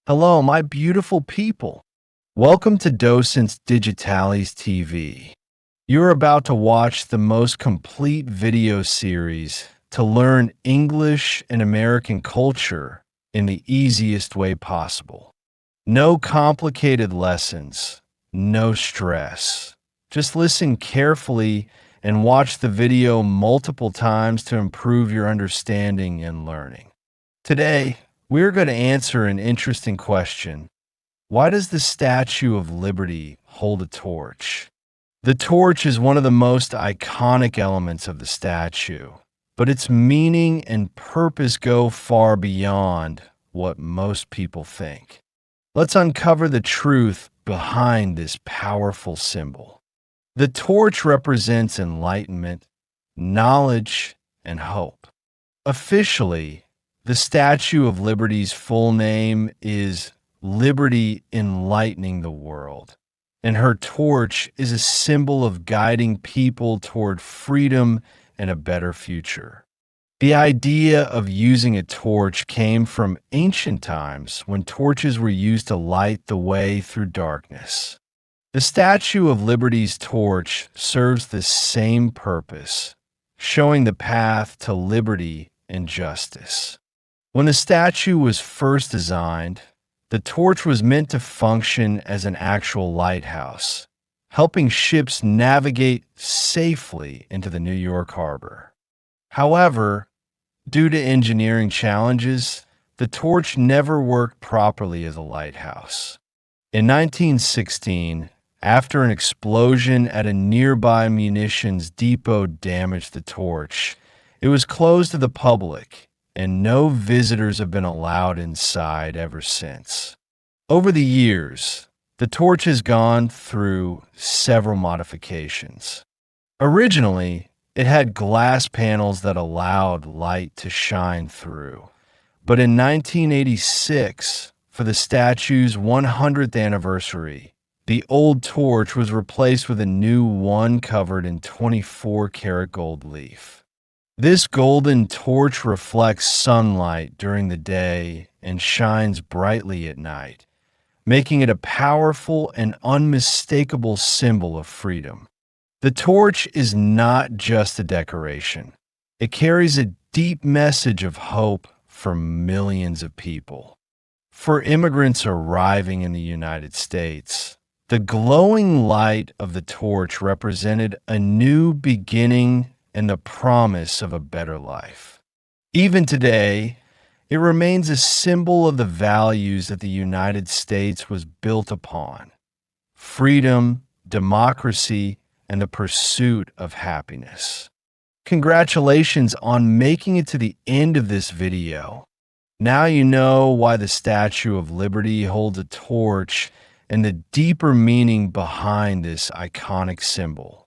Hello, my beautiful people. Welcome to Docentes DigitalesTV. You're about to watch the most complete video series to learn English and American culture in the easiest way possible. No complicated lessons, no stress. Just listen carefully and watch the video multiple times to improve your understanding and learning. Today, we're going to answer an interesting question. Why does the Statue of Liberty hold a torch? The torch is one of the most iconic elements of the statue, but its meaning and purpose go far beyond what most people think. Let's uncover the truth behind this powerful symbol. The torch represents enlightenment, knowledge, and hope. Officially, the Statue of Liberty's full name is Liberty Enlightening the World, and her torch is a symbol of guiding people toward freedom and a better future. The idea of using a torch came from ancient times when torches were used to light the way through darkness. The Statue of Liberty's torch serves the same purpose, showing the path to liberty and justice. When the statue was first designed, the torch was meant to function as an actual lighthouse, helping ships navigate safely into the New York harbor. However, due to engineering challenges, the torch never worked properly as a lighthouse. In 1916, after an explosion at a nearby munitions depot damaged the torch, it was closed to the public, and no visitors have been allowed inside ever since. Over the years, the torch has gone through several modifications. Originally, it had glass panels that allowed light to shine through. But in 1986, for the statue's 100th anniversary, the old torch was replaced with a new one covered in 24-karat gold leaf. This golden torch reflects sunlight during the day and shines brightly at night, making it a powerful and unmistakable symbol of freedom. The torch is not just a decoration. It carries a deep message of hope for millions of people. For immigrants arriving in the United States, the glowing light of the torch represented a new beginning and the promise of a better life. Even today, it remains a symbol of the values that the United States was built upon: freedom, democracy, and the pursuit of happiness. Congratulations on making it to the end of this video. Now you know why the Statue of Liberty holds a torch and the deeper meaning behind this iconic symbol.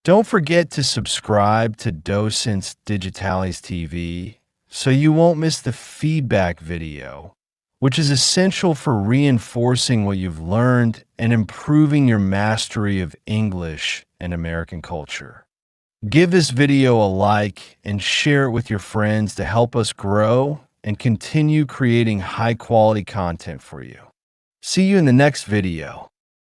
Don't forget to subscribe to Docentes DigitalesTV so you won't miss the feedback video, which is essential for reinforcing what you've learned and improving your mastery of English and American culture. Give this video a like and share it with your friends to help us grow and continue creating high-quality content for you. See you in the next video.